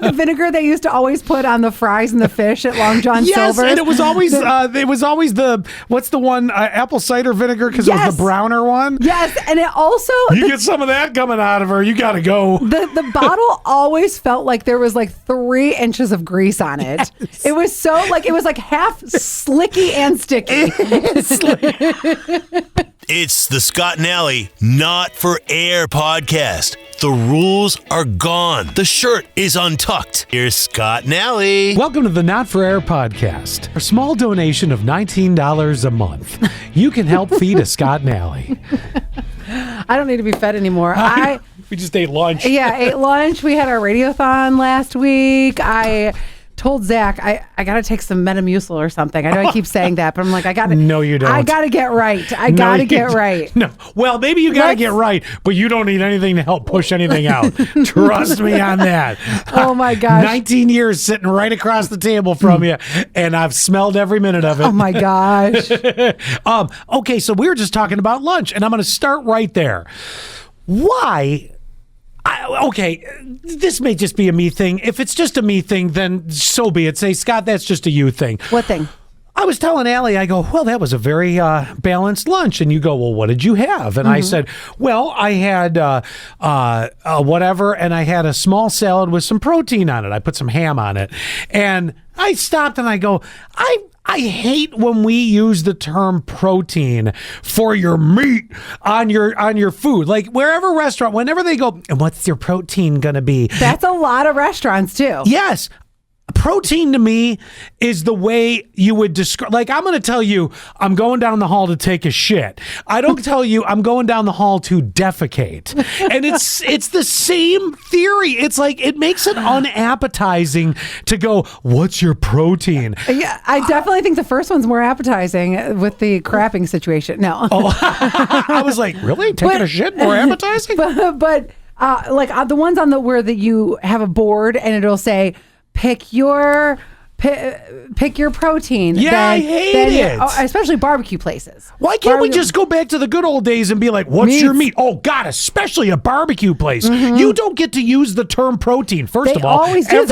the vinegar they used to always put on the fries and the fish at Long John Silver's. Yes, and it was always the what's the one apple cider vinegar because it was the browner one. Yes, and it also you get some of that coming out of her. You got to go. The bottle always felt like there was like 3 inches of grease on it. Yes. It was so like it was like half slicky and sticky. It's the Scott and Allie Not for Air podcast. The rules are gone. The shirt is untucked. Here's Scott and Allie. Welcome to the Not for Air podcast. For a small donation of $19 a month, you can help feed a Scott and Allie. I don't need to be fed anymore. We just ate lunch. Yeah, ate lunch. We had our radiothon last week. I told Zach I got to take some Metamucil or something. I know I keep saying that, but I'm like, I got to. No, you don't. I got to get right. I got to get right. No. Well, maybe you got to get right, but you don't need anything to help push anything out. Trust me on that. Oh, my gosh. 19 years sitting right across the table from you, and I've smelled every minute of it. Oh, my gosh. Okay, so we were just talking about lunch, and I'm going to start right there. Why? Okay, this may just be a me thing. If it's just a me thing, then so be it. Say, Scott, that's just a you thing. What thing? I was telling Allie, I go, well, that was a very balanced lunch. And you go, well, what did you have? And I said, well, I had whatever, and I had a small salad with some protein on it. I put some ham on it. And I stopped and I go, I hate when we use the term protein for your meat on your food. Like wherever restaurant, whenever they go, and what's your protein going to be? That's a lot of restaurants too. Yes. Protein to me is the way you would describe, like I'm going to tell you I'm going down the hall to take a shit. I don't tell you I'm going down the hall to defecate. And it's the same theory. It's like it makes it unappetizing to go, what's your protein? Yeah, I definitely think the first one's more appetizing with the crapping situation. No. I was like, really? Taking a shit more appetizing? But the ones on where that you have a board and it'll say, pick your protein. Yeah, I hate it. Especially barbecue places. Why can't we just go back to the good old days and be like, what's your meat? Oh, God, especially a barbecue place. Mm-hmm. You don't get to use the term protein. First of all, always do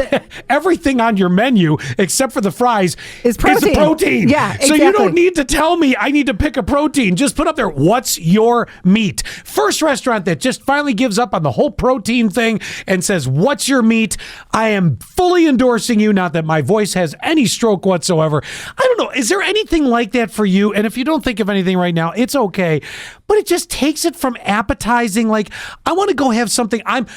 everything on your menu, except for the fries, is protein. Yeah, exactly. So you don't need to tell me I need to pick a protein. Just put up there, what's your meat? First restaurant that just finally gives up on the whole protein thing and says, what's your meat? I am fully endorsing you, not that my voice has any stroke whatsoever. I don't know. Is there anything like that for you? And if you don't think of anything right now, it's okay. But it just takes it from appetizing. Like, I want to go have something. I'm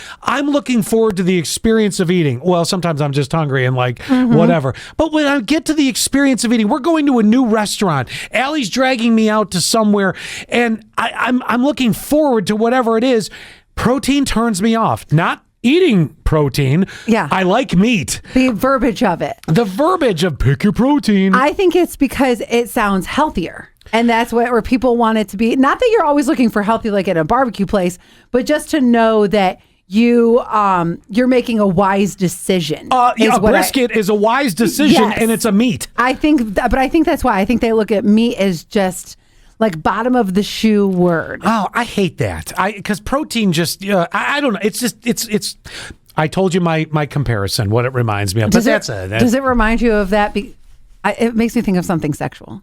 looking forward to the experience of eating. Well, sometimes I'm just hungry and like whatever. But when I get to the experience of eating, we're going to a new restaurant. Allie's dragging me out to somewhere, and I'm looking forward to whatever it is. Protein turns me off. Not eating protein. Yeah. I like meat. The verbiage of it. The verbiage of pick your protein. I think it's because it sounds healthier. And that's where people want it to be. Not that you're always looking for healthy like at a barbecue place, but just to know that you're making a wise decision. A brisket is a wise decision, yes. And it's a meat. I think that's why I think they look at meat as just like bottom of the shoe word. Oh, I hate that. Because protein just, I don't know. It's just, it's. I told you my comparison, what it reminds me of. But does it remind you of that? It makes me think of something sexual.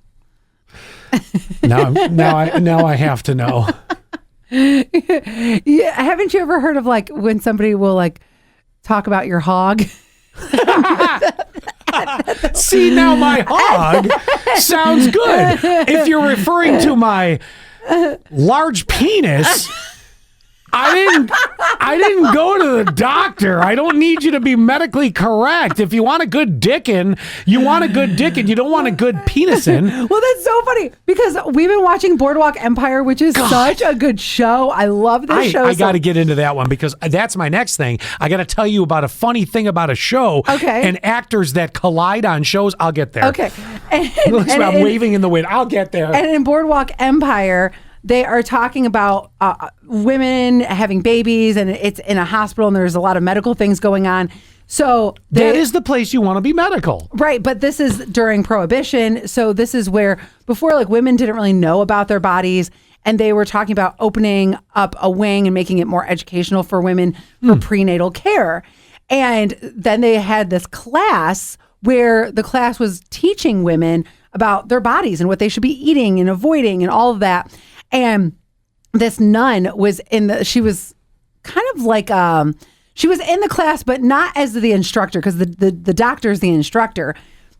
Now I have to know. Yeah, haven't you ever heard of like when somebody will like talk about your hog? See, now my hog sounds good. If you're referring to my large penis, I didn't go to the doctor. I don't need you to be medically correct. If you want a good dickin', you want a good dickin'. You don't want a good penisin'. Well, that's so funny because we've been watching Boardwalk Empire, which is such a good show. I love this show. I got to get into that one because that's my next thing. I got to tell you about a funny thing about a show. Okay. And actors that collide on shows. I'll get there. Okay. I'm waving in the wind. I'll get there. And in Boardwalk Empire, they are talking about women having babies, and it's in a hospital, and there's a lot of medical things going on. So that is the place you want to be medical. Right, but this is during Prohibition. So this is where before, like, women didn't really know about their bodies, and they were talking about opening up a wing and making it more educational for women for prenatal care. And then they had this class where the class was teaching women about their bodies and what they should be eating and avoiding and all of that. And this nun was she was kind of like, she was in the class, but not as the instructor, because the doctor's the instructor.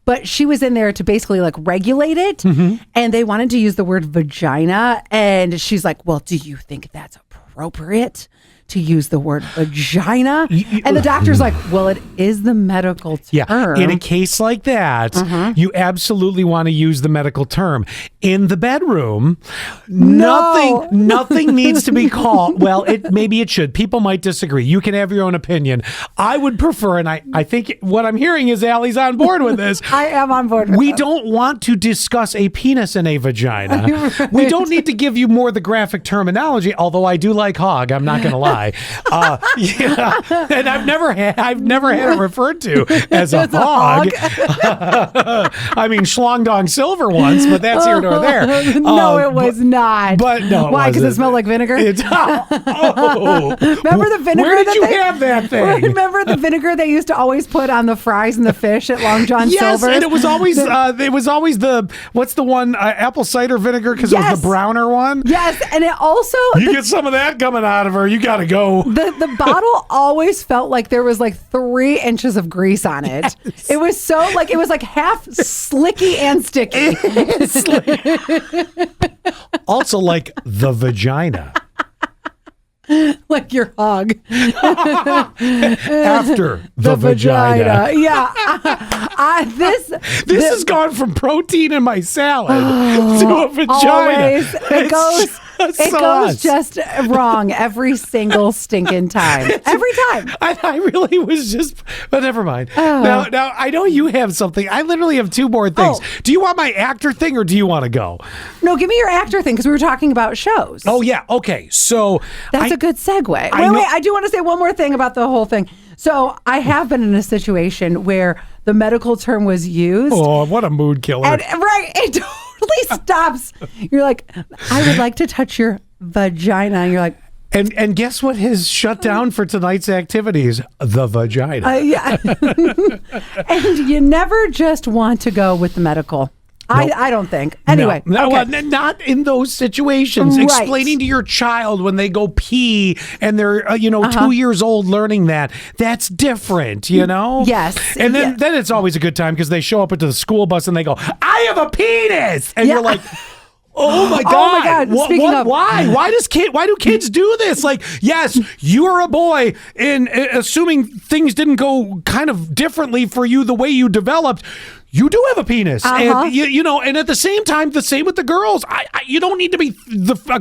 But she was in there to basically like regulate it. Mm-hmm. And they wanted to use the word vagina. And she's like, well, do you think that's appropriate to use the word vagina? And the doctor's like, well, it is the medical term. Yeah. In a case like that, you absolutely want to use the medical term. In the bedroom, nothing needs to be called. Well, maybe it should. People might disagree. You can have your own opinion. I would prefer, and I think what I'm hearing is Allie's on board with this. I am on board with We this. don't want to discuss a penis and a vagina. Right. We don't need to give you more the graphic terminology, although I do like hog. I'm not going to lie. Yeah. And I've never had it referred to as a hog. I mean, Schlong Dong Silver once, but that's here nor there. No, it was not. But no, why? Because it smelled like vinegar. Remember the vinegar? Where did you have that thing? Remember the vinegar they used to always put on the fries and the fish at Long John Yes, Silver's? and it was always the what's the one apple cider vinegar, because it was the browner one. Yes, and it also You get some of that coming out of her, you got to go. The bottle always felt like there was like 3 inches of grease on it. Yes. It was so like it was like half slicky and sticky. Also, like the vagina. Like your hog. After the vagina. Yeah. This has gone from protein in my salad to a vagina. Always. It goes just wrong every single stinking time. Every time. I really was just, but never mind. Now I know you have something. I literally have 2 more things. Do you want my actor thing or do you want to go? No, give me your actor thing, because we were talking about shows. Oh, yeah. Okay. So that's a good segue. Wait, I do want to say one more thing about the whole thing. So I have been in a situation where the medical term was used. Oh, what a mood killer. And, right. It totally stops. You're like, I would like to touch your vagina. And you're like, and guess what has shut down for tonight's activities? The vagina. Yeah. And you never just want to go with the medical. Nope. I don't think. Anyway. No, okay. Not in those situations. Right. Explaining to your child when they go pee and they're, 2 years old learning that. That's different, Yes. And then it's always a good time because they show up into the school bus and they go, I have a penis. And you're like... Oh my God! Speaking of, why do kids do this? Like, yes, you are a boy, and assuming things didn't go kind of differently for you the way you developed, you do have a penis, and and at the same time, the same with the girls. You don't need to be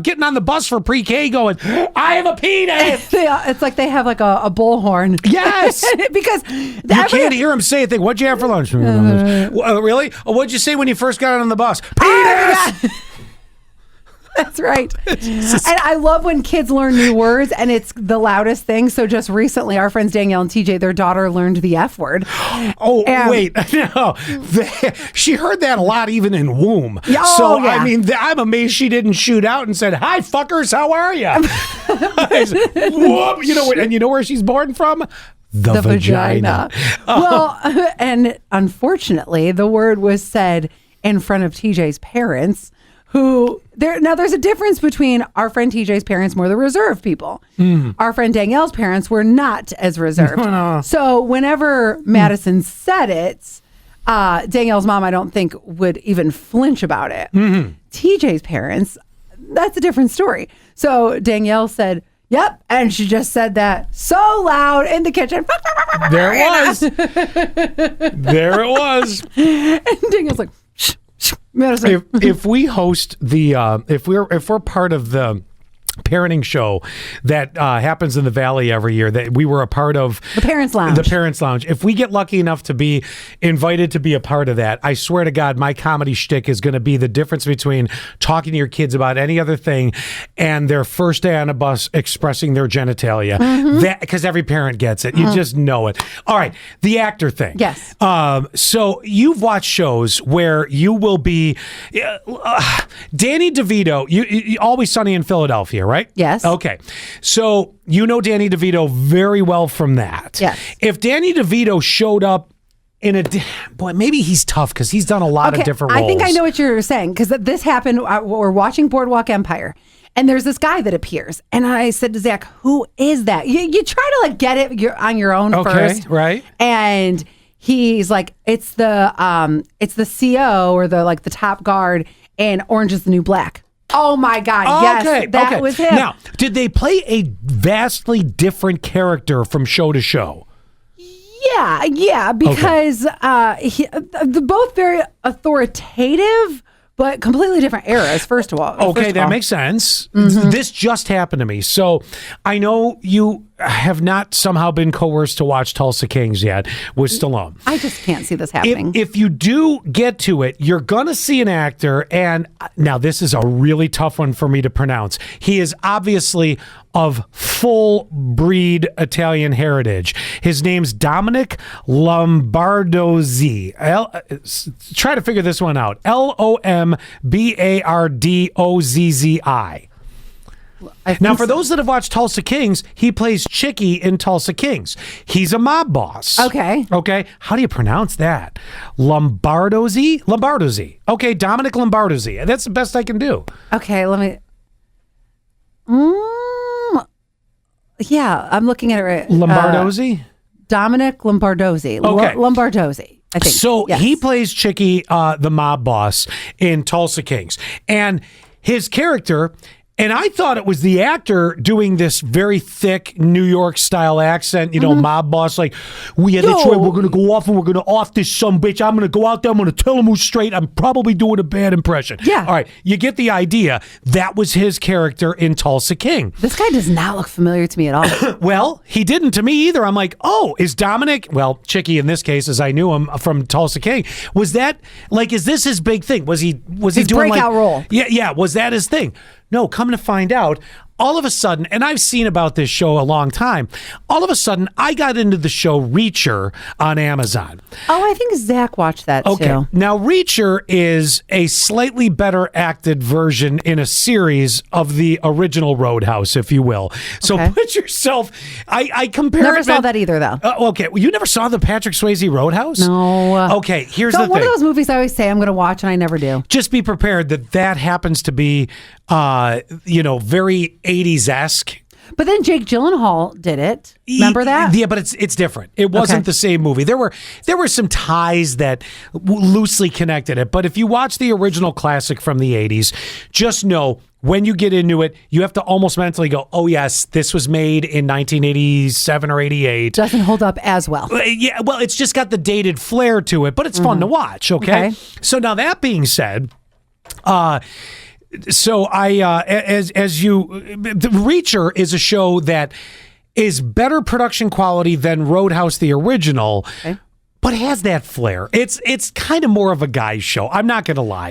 getting on the bus for pre-K going, I have a penis. It's like they have like a bullhorn. Yes, because you can't hear them say a thing. What'd you have for lunch? Really? What'd you say when you first got on the bus? Penis. That's right. And I love when kids learn new words and it's the loudest thing. So just recently, our friends Danielle and TJ, their daughter learned the F word. Oh, wait. No. She heard that a lot even in womb. I mean, I'm amazed she didn't shoot out and said, hi, fuckers, how are you? Whoop, and you know where she's born from? The vagina. Well, and unfortunately, the word was said in front of TJ's parents. There's a difference between our friend TJ's parents, more the reserved people. Our friend Danielle's parents were not as reserved. So whenever Madison said it, Danielle's mom, I don't think, would even flinch about it. TJ's parents, that's a different story. So Danielle said, yep. And she just said that so loud in the kitchen. There it was. There it was. And Danielle's like, shh. If we host the if we're part of the parenting show that happens in the Valley every year that we were a part of, the Parents Lounge. If we get lucky enough to be invited to be a part of that, I swear to God, my comedy shtick is going to be the difference between talking to your kids about any other thing and their first day on a bus expressing their genitalia. That, because every parent gets it. You just know it. All right. The actor thing. Yes. So you've watched shows where you will be Danny DeVito, you Always Sunny in Philadelphia, familiar, right? Yes. Okay. So you know Danny DeVito very well from that. Yes. If Danny DeVito showed up in a boy, maybe he's tough because he's done a lot of different roles. I think I know what you're saying because this happened. We're watching Boardwalk Empire, and there's this guy that appears, and I said to Zach, "Who is that?" You try to like get it on your own first, right? And he's like, "It's the CO or the top guard, and Orange is the New Black." Oh my God! Yes, that was him. Now, did they play a vastly different character from show to show? Yeah, because they're both very authoritative, but completely different eras, first of all. Okay, that makes sense. This just happened to me. So I know you have not somehow been coerced to watch Tulsa Kings yet with Stallone. I just can't see this happening. If you do get to it, you're going to see an actor, and now this is a really tough one for me to pronounce. He is obviously of full breed Italian heritage. His name's Dominic Lombardozzi. Try to figure this one out. Lombardozzi. Now, for those that have watched Tulsa Kings, he plays Chicky in Tulsa Kings. He's a mob boss. Okay. How do you pronounce that? Lombardozzi. Okay, Dominic Lombardozzi. That's the best I can do. Okay, let me. Yeah, I'm looking at it right. Lombardozzi? Dominic Lombardozzi. Okay. Lombardozzi, I think. So yes. he plays Chicky, the mob boss in Tulsa Kings. And his character... And I thought it was the actor doing this very thick New York style accent, mob boss, like, that's right, we're going to go off and we're going to off this sumbitch. I'm going to go out there, I'm going to tell him who's straight. I'm probably doing a bad impression. Yeah. All right, you get the idea. That was his character in Tulsa King. This guy does not look familiar to me at all. Well, he didn't to me either. I'm like, oh, is Dominic, Chicky in this case, as I knew him from Tulsa King, was that, is this his big thing? Was he his doing breakout role? Yeah, was that his thing? No, come to find out, all of a sudden, and I've seen about this show a long time, all of a sudden, I got into the show Reacher on Amazon. Oh, I think Zach watched that too. Now, Reacher is a slightly better acted version in a series of the original Roadhouse, if you will. So put yourself, I compare Never saw that either, though. Okay, well, you never saw the Patrick Swayze Roadhouse? No. Okay, here's the thing. One of those movies I always say I'm going to watch and I never do. Just be prepared that happens to be, very 80s-esque. But then Jake Gyllenhaal did it. Remember that? Yeah, but it's different. It wasn't the same movie. There were some ties that loosely connected it. But if you watch the original classic from the 80s, just know when you get into it, you have to almost mentally go, oh, yes, this was made in 1987 or 88. Doesn't hold up as well. Yeah, well, it's just got the dated flair to it, but it's fun to watch, okay? So now that being said, so the Reacher is a show that is better production quality than Roadhouse, the original, but has that flair. It's kind of more of a guy's show. I'm not going to lie.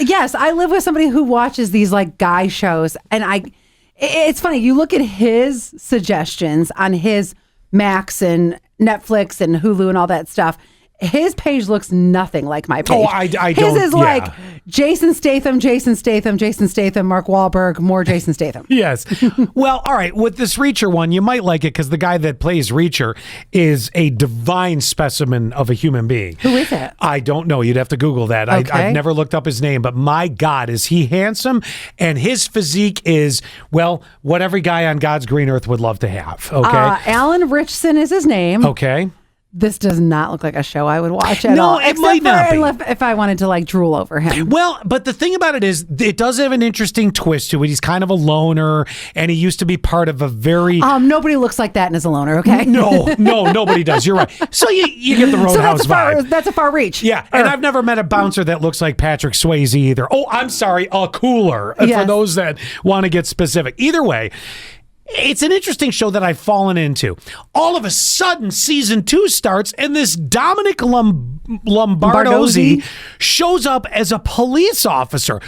Yes, I live with somebody who watches these guy shows, and it's funny. You look at his suggestions on his Max and Netflix and Hulu and all that stuff. His page looks nothing like my page. Oh, I don't. His is like Jason Statham, Mark Wahlberg, more Jason Statham. Yes. Well, all right. With this Reacher one, you might like it because the guy that plays Reacher is a divine specimen of a human being. Who is it? I don't know. You'd have to Google that. I've never looked up his name, but my God, is he handsome? And his physique is, what every guy on God's green earth would love to have. Okay. Alan Richson is his name. Okay. This does not look like a show I would watch at all. No, it might not be. If I wanted to drool over him. Well, but the thing about it is, it does have an interesting twist to it. He's kind of a loner, and he used to be part of a very... nobody looks like that and is a loner, okay? No, nobody does. You're right. So you get the Roadhouse vibe. That's a far reach. Yeah, and I've never met a bouncer that looks like Patrick Swayze either. Oh, I'm sorry, a cooler, for those that want to get specific. Either way, it's an interesting show that I've fallen into. All of a sudden, season 2 starts, and this Dominic Lombardozzi shows up as a police officer.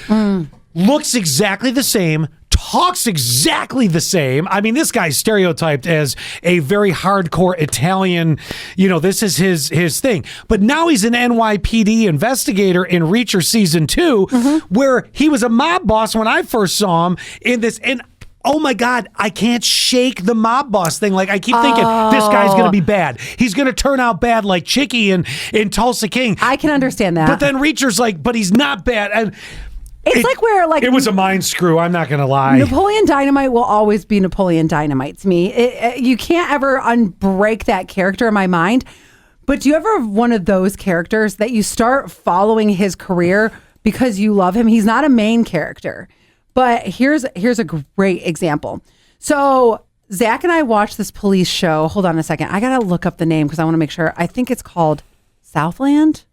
Looks exactly the same, talks exactly the same. I mean, this guy's stereotyped as a very hardcore Italian, this is his thing. But now he's an NYPD investigator in Reacher season 2, where he was a mob boss when I first saw him in this. And oh my God, I can't shake the mob boss thing. Like I keep thinking this guy's going to be bad. He's going to turn out bad like Chicky in Tulsa King. I can understand that. But then Reacher's like, but he's not bad. And it's like where like it was a mind screw. I'm not going to lie. Napoleon Dynamite will always be Napoleon Dynamite to me. You can't ever unbreak that character in my mind. But do you ever have one of those characters that you start following his career because you love him? He's not a main character. But here's a great example. So Zach and I watched this police show. Hold on a second. I got to look up the name because I want to make sure. I think it's called Southland.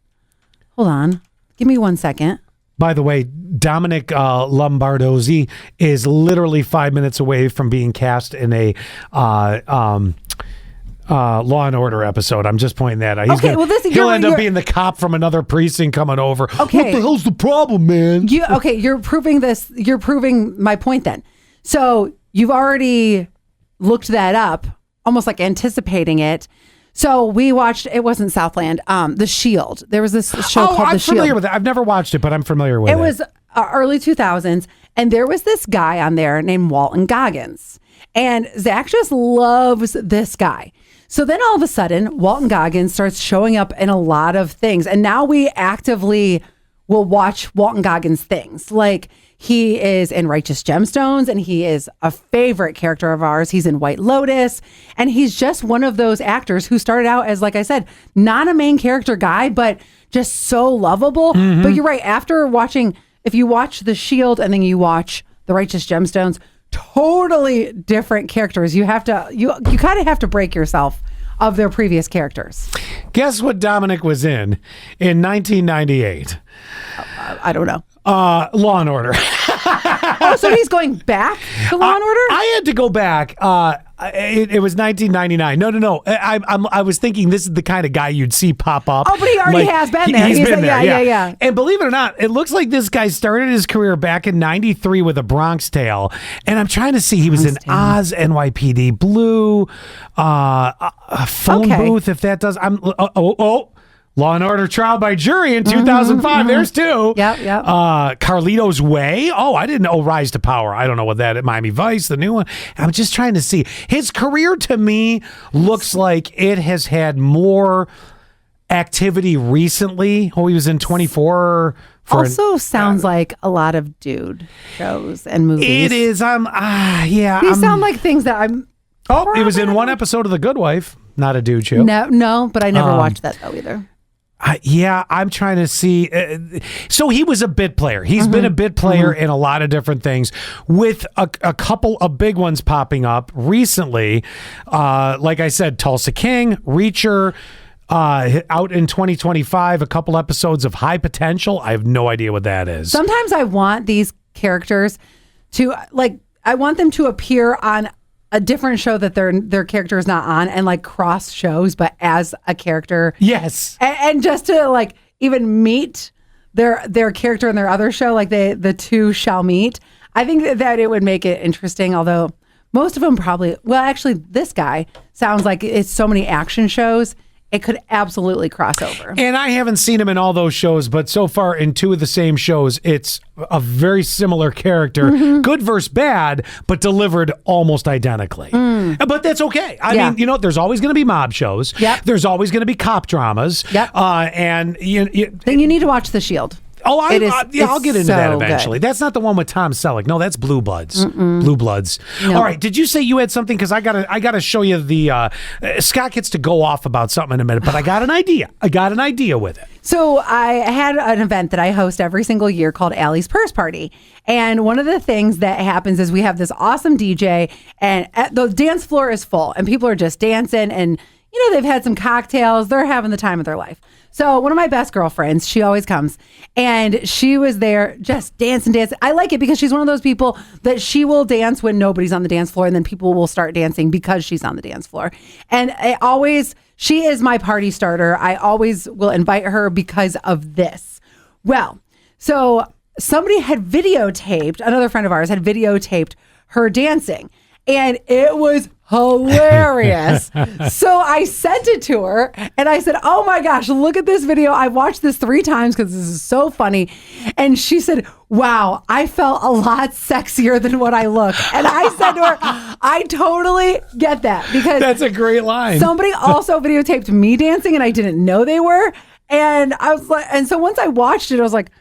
Hold on. Give me 1 second. By the way, Dominic Lombardozzi is literally 5 minutes away from being cast in a Law and Order episode. I'm just pointing that out. He'll end up being the cop from another precinct coming over. Okay. What the hell's the problem, man? You're proving this. You're proving my point then. So you've already looked that up, almost like anticipating it. So we watched, it wasn't Southland, The Shield. There was this show called The Shield. I'm familiar with it. I've never watched it, but I'm familiar with it. It was early 2000s, and there was this guy on there named Walton Goggins. And Zach just loves this guy. So then all of a sudden, Walton Goggins starts showing up in a lot of things. And now we actively will watch Walton Goggins things. Like he is in Righteous Gemstones, and he is a favorite character of ours. He's in White Lotus. And he's just one of those actors who started out as, like I said, not a main character guy, but just so lovable. Mm-hmm. But you're right. After watching, if you watch The Shield and then you watch The Righteous Gemstones, totally different characters. You kind of have to break yourself of their previous characters. Guess what Dominic was in 1998? I don't know. Law and Order. Oh, so he's going back to Law and Order? I had to go back. It was 1999. No. I was thinking this is the kind of guy you'd see pop up. Oh, but he already has been there. He's been there. Yeah. And believe it or not, it looks like this guy started his career back in '93 with A Bronx Tale. And I'm trying to see, he was in Oz, NYPD Blue, Phone Booth. If that does, Law and Order Trial by Jury in 2005. There's two. Yep. Carlito's Way. Oh, I didn't know Rise to Power. I don't know what that is. Miami Vice, the new one. I'm just trying to see. His career to me looks like it has had more activity recently. Oh, he was in 24. Sounds like a lot of dude shows and movies. It is. These sound like things that I'm. Oh, he was in one episode of The Good Wife. Not a dude show. No, but I never watched that though either. I'm trying to see. So he was a bit player. He's been a bit player in a lot of different things, with a couple of big ones popping up recently. Like I said, Tulsa King, Reacher, out in 2025, a couple episodes of High Potential. I have no idea what that is. Sometimes I want these characters to, like, I want them to appear on a different show that their character is not on, and like cross shows, but as a character. Yes. And just to like even meet their character in their other show, like the two shall meet. I think that it would make it interesting, although most of them probably, well, actually this guy sounds like it's so many action shows. It could absolutely cross over. And I haven't seen him in all those shows, but so far in two of the same shows, it's a very similar character. Good versus bad, but delivered almost identically. But that's okay. I mean, there's always going to be mob shows. Yep. There's always going to be cop dramas. Yep. And then you need to watch The Shield. Oh, I'll get into that eventually. Good. That's not the one with Tom Selleck. No, that's Blue Bloods. Blue Bloods. No. All right. Did you say you had something? Because I gotta show you the. Scott gets to go off about something in a minute, but I got an idea. with it. So I had an event that I host every single year called Allie's Purse Party, and one of the things that happens is we have this awesome DJ, and the dance floor is full, and people are just dancing, and they've had some cocktails. They're having the time of their life. So one of my best girlfriends, she always comes, and she was there just dancing. I like it because she's one of those people that she will dance when nobody's on the dance floor, and then people will start dancing because she's on the dance floor. And she is my party starter. I always will invite her because of this. Well, so somebody had videotaped, another friend of ours had videotaped her dancing, and it was hilarious. So I sent it to her and I said, oh my gosh, look at this video. I watched this 3 times because this is so funny. And she said, wow, I felt a lot sexier than what I look. And I said to her, I totally get that because That's a great line. somebody also videotaped me dancing and I didn't know they were. And I was like, and so once I watched it, I was like,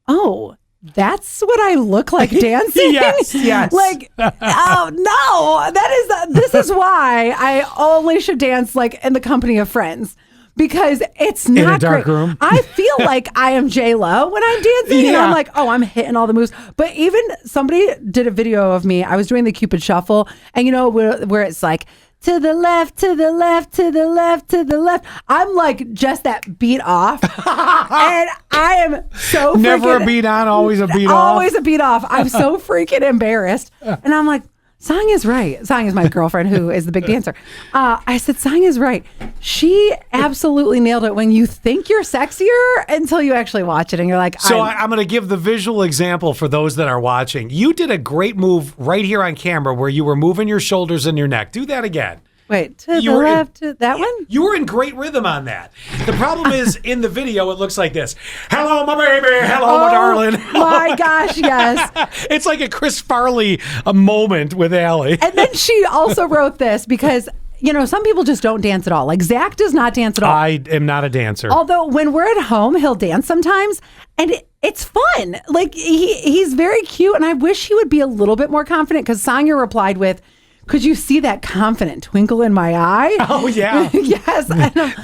oh, that's what I look like dancing. Yes. Like, oh no, this is why I only should dance like in the company of friends because it's not in a dark great. room. I feel like I am J-Lo when I'm dancing and I'm like, oh, I'm hitting all the moves. But even somebody did a video of me. I was doing the Cupid Shuffle and you know where it's like, to the left, to the left, to the left, to the left. I'm like just that beat off. And I am so Never a beat on, always a beat off. Always a beat off. I'm so freaking embarrassed. And I'm like, Sang is right. Sang is my girlfriend who is the big dancer. I said, Sang is right. She absolutely nailed it when you think you're sexier until you actually watch it and you're like, So I'm going to give the visual example for those that are watching. You did a great move right here on camera where you were moving your shoulders and your neck. Do that again. wait, to You the were in- left, to that one? You were in great rhythm on that. The problem is in the video, it looks like this. Hello, my baby. Hello, my darling. My gosh, yes. It's like a Chris Farley moment with Allie. And then she also wrote this because, you know, some people just don't dance at all. Like Zach does not dance at all. I am not a dancer. Although when we're at home, he'll dance sometimes, and it's fun. Like he's very cute, and I wish he would be a little bit more confident. Because Sonya replied with, "Could you see that confident twinkle in my eye?" Oh, yeah. Yes,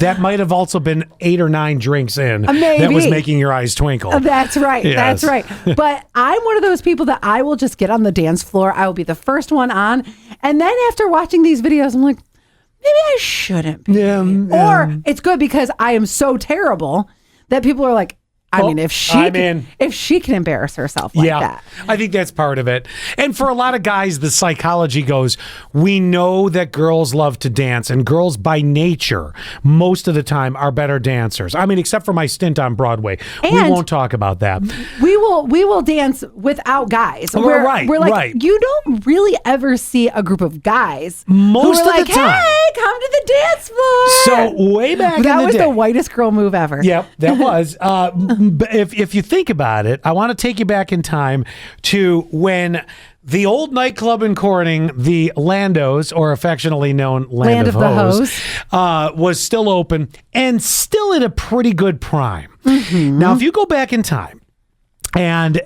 That might have also been 8 or 9 drinks in Maybe. that was making your eyes twinkle. That's right. Yes. That's right. But I'm one of those people that I will just get on the dance floor. I will be the first one on, and then after watching these videos, I'm like, maybe I shouldn't be. Or it's good because I am so terrible that people are like, I mean, if she can embarrass herself like that. I think that's part of it. And for a lot of guys, the psychology goes, we know that girls love to dance, and girls by nature, most of the time, are better dancers. I mean, except for my stint on Broadway. We And won't talk about that. We will dance without guys. We're right, We're like, right. you don't really ever see a group of guys Most who of are the like, time. hey, come to the dance floor. So way back in that the was day. the whitest girl move ever. Yep, that was. But if you think about it, I want to take you back in time to when the old nightclub in Corning, the Landos, or affectionately known Land of the Hose, was still open and still at a pretty good prime. Now, if you go back in time, and,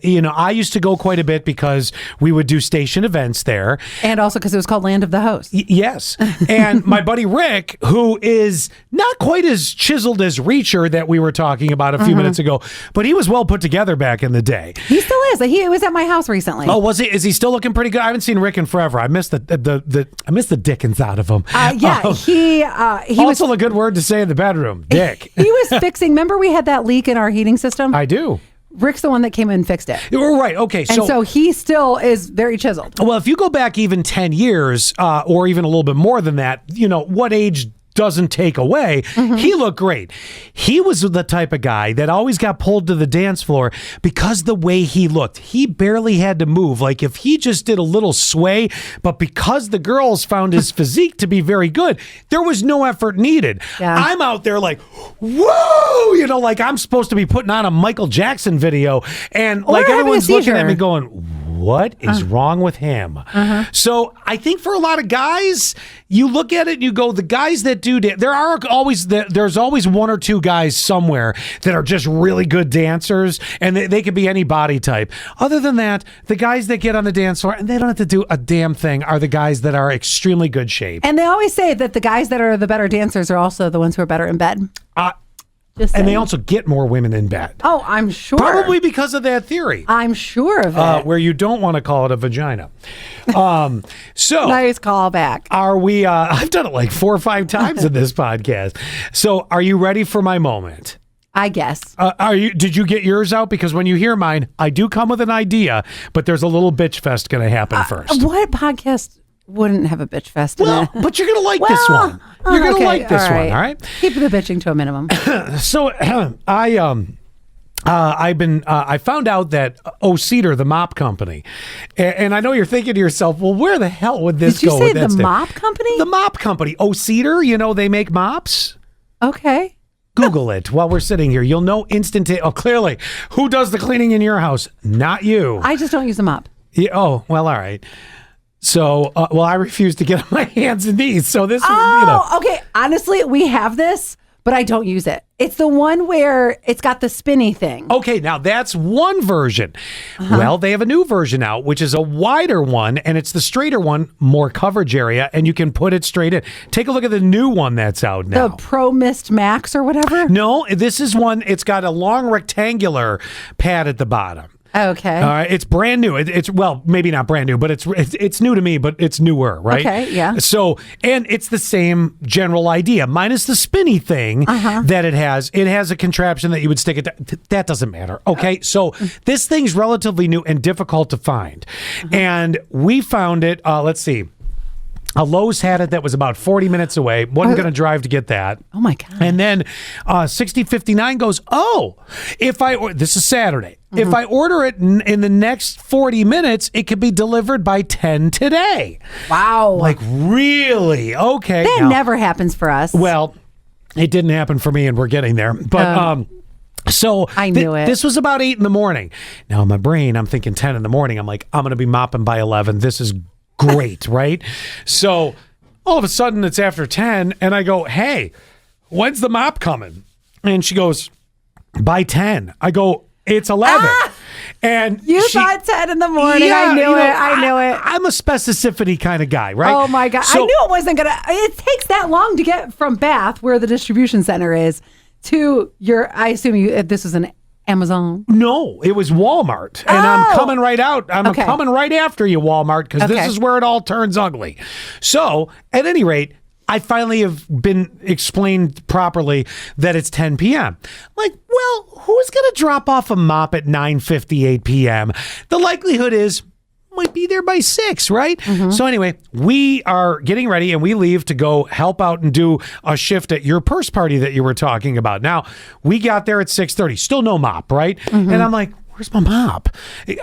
you know, I used to go quite a bit because we would do station events there. And also because it was called Land of the Host. Yes. And my buddy Rick, who is not quite as chiseled as Reacher that we were talking about a few minutes ago, but he was well put together back in the day. He still is. He was at my house recently. Oh, was he? Is he still looking pretty good? I haven't seen Rick in forever. I missed I missed the Dickens out of him. He Also a good word to say in the bedroom, Dick. he was fixing. Remember we had that leak in our heating system? I do. Rick's the one that came in and fixed it. You're right. Okay. And so he still is very chiseled. Well, if you go back even 10 years or even a little bit more than that, you know, what age doesn't take away. He looked great. He was the type of guy that always got pulled to the dance floor because the way he looked. He barely had to move. Like if he just did a little sway, but because the girls found his physique to be very good, there was no effort needed. Yeah. I'm out there like, whoa, you know, like I'm supposed to be putting on a Michael Jackson video and like having a everyone's looking at seizure. me going, what is wrong with him? So I think for a lot of guys, you look at it and you go, the guys that do there's always one or two guys somewhere that are just really good dancers, and they could be any body type. Other than that, the guys that get on the dance floor and they don't have to do a damn thing are the guys that are extremely good shape. And they always say that the guys that are the better dancers are also the ones who are better in bed. Just And they saying. also get more women in bed. Oh, I'm sure. Probably because of that theory. I'm sure of it. Where you don't want to call it a vagina. So Nice callback. are we, I've done it like 4 or 5 times in this podcast. So are you ready for my moment? I guess. Did you get yours out? Because when you hear mine, I do come with an idea, but there's a little bitch fest going to happen first. What podcast wouldn't have a bitch fest in Well, it? but you're going to like this one. You're going to like this one, all right? Keep the bitching to a minimum. So I found out that Cedar, the mop company, and I know you're thinking to yourself, well, where the hell would this Did you go? say with that the stick? mop company? The mop company. Cedar, they make mops. Okay. Google it while we're sitting here. You'll know instantaneously. Oh, clearly. Who does the cleaning in your house? Not you. I just don't use a mop. Yeah, oh, well, all right. So, I refuse to get on my hands and knees. So this, Okay. Honestly, we have this, but I don't use it. It's the one where it's got the spinny thing. Okay, now that's one version. Well, they have a new version out, which is a wider one, and it's the straighter one, more coverage area, and you can put it straight in. Take a look at the new one that's out now. The Pro Mist Max or whatever? No, this is one, it's got a long rectangular pad at the bottom. Okay. All right, it's brand new. It's well, maybe not brand new, but it's new to me, but it's newer, right? Okay, yeah. So, and it's the same general idea, minus the spinny thing that it has. It has a contraption that you would stick it. That doesn't matter. Okay, so this thing's relatively new and difficult to find, and we found it. Let's see. A Lowe's had it that was about 40 minutes away. Wasn't going to drive to get that. Oh my God. And then 6059 goes, this is Saturday. If I order it in the next 40 minutes, it could be delivered by 10 today. Wow. Like, really? Okay. That now, never happens for us. well, it didn't happen for me, and we're getting there. But, so I knew it. This was about 8 in the morning. Now in my brain, I'm thinking 10 in the morning. I'm like, I'm going to be mopping by 11. This is great, right? So all of a sudden it's after 10 and I go, hey, when's the mop coming? And she goes, by 10. I go, it's 11. And you thought 10 in the morning. Yeah, I knew it. I'm a specificity kind of guy, right? Oh my God. So- I knew it wasn't going to. It takes that long to get from Bath, where the distribution center is, to I assume this is an Amazon. No, it was Walmart. And I'm coming right out. I'm coming right after you, Walmart, because this is where it all turns ugly. So, at any rate, I finally have been explained properly that it's 10 p.m. Like, well, who's going to drop off a mop at 9:58 p.m.? The likelihood is might be there by 6, right? So anyway, we are getting ready and we leave to go help out and do a shift at your purse party that you were talking about. Now, we got there at 6:30, still no mop, right? And I'm like, where's my mop?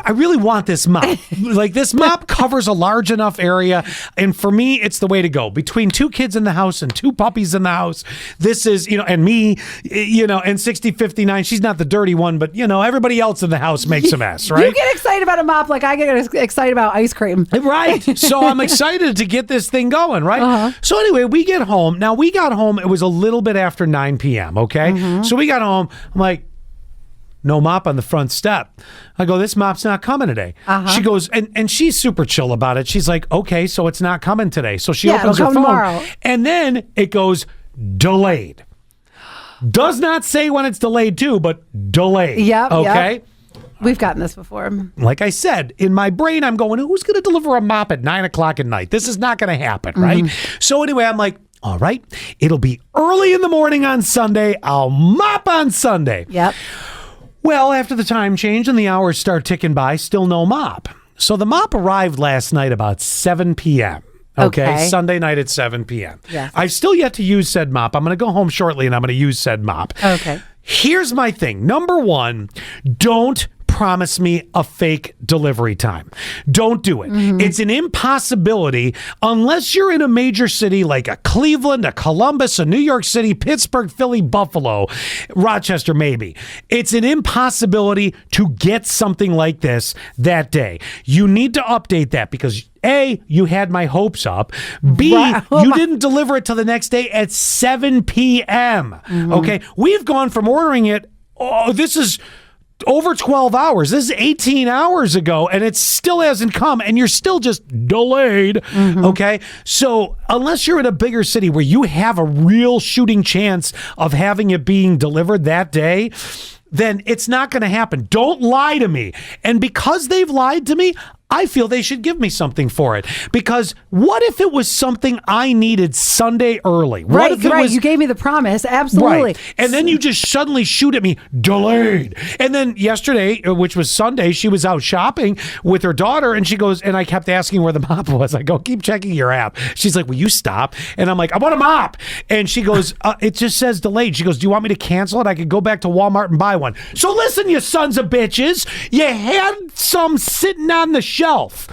I really want this mop. Like, this mop covers a large enough area. And for me, it's the way to go. Between 2 kids in the house and 2 puppies in the house, this is, and me, and 6059, she's not the dirty one, but, everybody else in the house makes a mess, right? You get excited about a mop like I get excited about ice cream. Right. So I'm excited to get this thing going, right? So anyway, we get home. Now, we got home, it was a little bit after 9 p.m., okay? So we got home. I'm like, no mop on the front step. I go, this mop's not coming today. She goes, and she's super chill about it. She's like, okay, so it's not coming today. So she opens her phone. Tomorrow. And then it goes, delayed. Does not say when it's delayed to, but delayed. Yep. Okay? We've gotten this before. Like I said, in my brain, I'm going, who's going to deliver a mop at 9 o'clock at night? This is not going to happen, right? So anyway, I'm like, all right, it'll be early in the morning on Sunday. I'll mop on Sunday. Yep. Well, after the time change and the hours start ticking by, still no mop. So the mop arrived last night about 7 p.m. Okay. Sunday night at 7 p.m. Yes. I've still yet to use said mop. I'm going to go home shortly and I'm going to use said mop. Okay. Here's my thing. Number 1, don't promise me a fake delivery time. Don't do it. It's an impossibility unless you're in a major city like a Cleveland, a Columbus, a New York City, Pittsburgh, Philly, Buffalo, Rochester, maybe. It's an impossibility to get something like this that day. You need to update that because A, you had my hopes up. B, you didn't deliver it till the next day at 7 p.m. Okay. We've gone from ordering it. This is over 12 hours. This is 18 hours ago, and it still hasn't come, and you're still just delayed. Okay? So unless you're in a bigger city where you have a real shooting chance of having it being delivered that day, then it's not going to happen. Don't lie to me. And because they've lied to me, I feel they should give me something for it. Because what if it was something I needed Sunday early? What Right, if it right. was, You gave me the promise. Absolutely. right. And then you just suddenly shoot at me, delayed. And then yesterday, which was Sunday, she was out shopping with her daughter, and she goes, and I kept asking where the mop was. I go, keep checking your app. She's like, will you stop? And I'm like, I want a mop. And she goes, it just says delayed. She goes, do you want me to cancel it? I could go back to Walmart and buy one. So listen, you sons of bitches, you had some sitting on the shelf.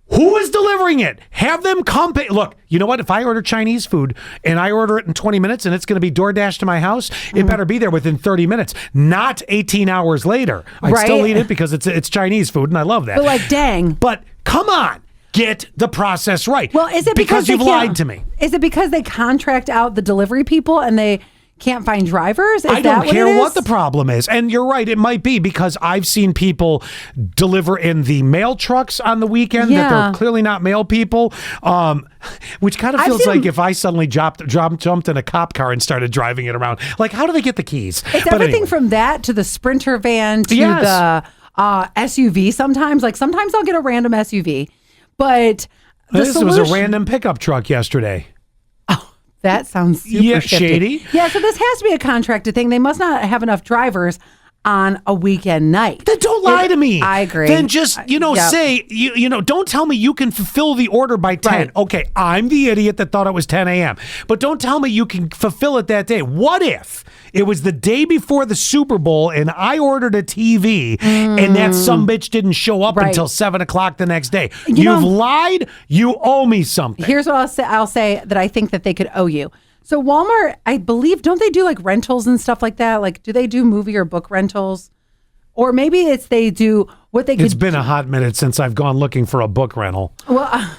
Who is delivering it? Have them come pay. Look, you know what? If I order Chinese food and I order it in 20 minutes and it's going to be DoorDash to my house, it better be there within 30 minutes, not 18 hours later. I still eat it because it's Chinese food and I love that. But like, dang. But come on, get the process right. Well, is it because they you've can't- lied to me? Is it because they contract out the delivery people and they can't find drivers? Is I that don't care it is? what the problem is. And you're right, it might be because I've seen people deliver in the mail trucks on the weekend that Yeah. they're clearly not mail people, which kind of I've feels seen like them- if I suddenly jumped in a cop car and started driving it around. Like, how do they get the keys? It's But everything anyway. from that to the Sprinter van to Yes. the SUV sometimes. Like, sometimes I'll get a random SUV, but the This was a solution- random pickup truck yesterday. That sounds super Yeah, shifty. shady. Yeah, so this has to be a contracted thing. They must not have enough drivers on a weekend night. Then don't lie to me. I agree. Then just, Yep. say, don't tell me you can fulfill the order by 10. Right. Okay, I'm the idiot that thought it was 10 a.m. But don't tell me you can fulfill it that day. What if it was the day before the Super Bowl and I ordered a TV and that sumbitch didn't show up Right. until 7 o'clock the next day? You know- You've lied. You owe me something. Here's what I'll say that I think that they could owe you. So Walmart, I believe, don't they do like rentals and stuff like that? Like, do they do movie or book rentals? Or maybe it's they do what they could. It's been a hot minute since I've gone looking for a book rental. Well,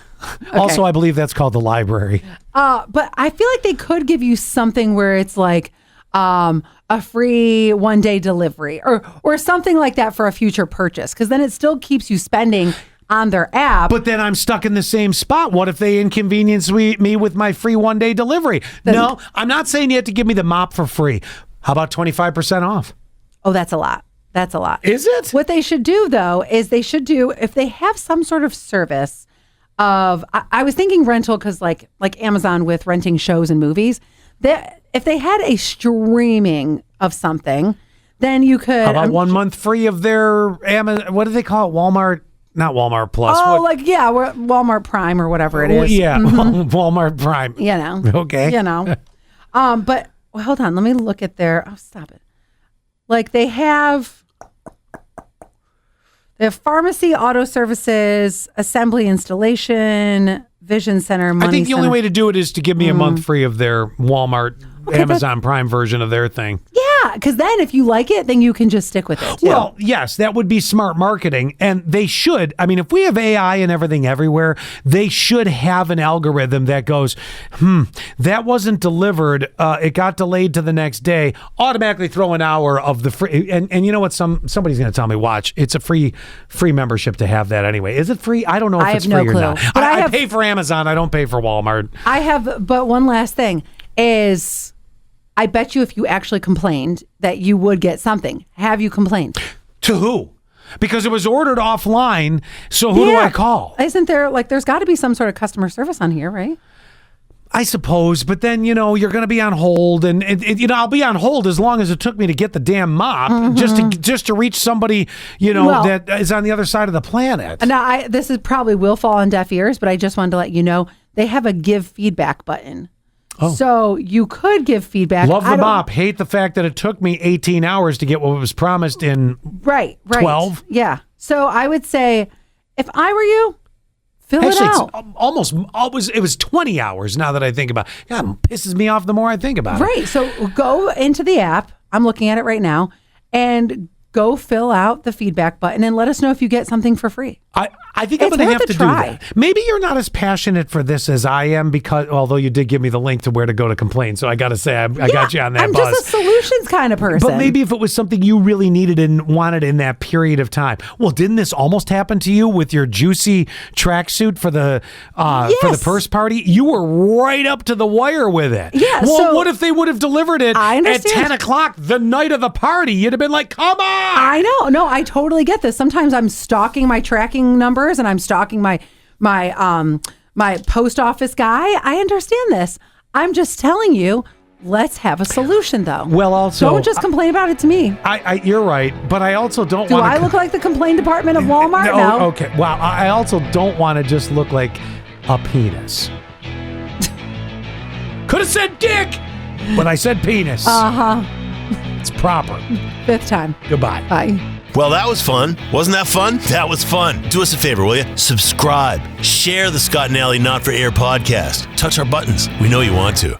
okay. Also, I believe that's called the library. But I feel like they could give you something where it's like a free 1-day delivery or something like that for a future purchase, because then it still keeps you spending on their app. But then I'm stuck in the same spot. What if they inconvenience me with my free 1-day delivery? No, I'm not saying you have to give me the mop for free. How about 25% off? Oh, that's a lot. That's a lot. Is it? What they should do, though, is they should do, if they have some sort of service of, I was thinking rental because like Amazon with renting shows and movies, that if they had a streaming of something, then you could. How about 1 month free of their Amazon? What do they call it? Walmart? Not Walmart Plus. Oh, what? like, yeah, Walmart Prime or whatever it Oh, is. yeah, Walmart Prime. You know. Okay. You know. But well, hold on. Let me look at their. Oh, stop it. Like they have pharmacy, auto services, assembly, installation, vision center, money I think the only center. way to do it is to give me a month free of their Walmart Amazon Prime version of their thing. Yeah, because then if you like it, then you can just stick with it. Too. Well, yes, that would be smart marketing. And they should. I mean, if we have AI and everything everywhere, they should have an algorithm that goes, that wasn't delivered. It got delayed to the next day. Automatically throw an hour of the free. And you know what? Somebody's going to tell me, watch, it's a free membership to have that anyway. Is it free? I don't know if I it's have no free or clue. not. But I I have- pay for Amazon. I don't pay for Walmart. I have, but one last thing is, I bet you if you actually complained that you would get something. Have you complained? To who? Because it was ordered offline. So who do I call? Isn't there, like, there's got to be some sort of customer service on here, right? I suppose, but then, you're going to be on hold and I'll be on hold as long as it took me to get the damn mop just to reach somebody, Well- that is on the other side of the planet. Now, this is probably will fall on deaf ears, but I just wanted to let you know they have a give feedback button. Oh. So you could give feedback. Love the I don't- mop. Hate the fact that it took me 18 hours to get what was promised in Right. 12. Yeah. So I would say, if I were you, fill Actually, it out. it was 20 hours now that I think about it. God, it pisses me off the more I think about it. Right. So go into the app. I'm looking at it right now, and go fill out the feedback button and let us know if you get something for free. I think I'm It's going to worth have a to try. do that. Maybe you're not as passionate for this as I am, because although you did give me the link to where to go to complain, so I got to say I got you on that I'm buzz. just a solutions kind of person. But maybe if it was something you really needed and wanted in that period of time. Well, didn't this almost happen to you with your juicy tracksuit for the purse party? You were right up to the wire with it. Yeah, Well, so- what if they would have delivered it I at understand. 10 o'clock the night of the party? You'd have been like, come on. I know. No, I totally get this. Sometimes I'm stalking my tracking stalking numbers and I'm stalking my post office guy. I understand this. I'm just telling you, let's have a solution though. Well, also don't just complain about it to me. You're right, but I also don't Do want I look like the complaint department of Walmart? No. Okay. Well, I also don't want to just look like a penis. Could have said dick, but I said penis. It's proper. 5th time. Goodbye. Bye. Well, that was fun. Wasn't that fun? That was fun. Do us a favor, will you? Subscribe. Share the Scott and Alley Not for Air podcast. Touch our buttons. We know you want to.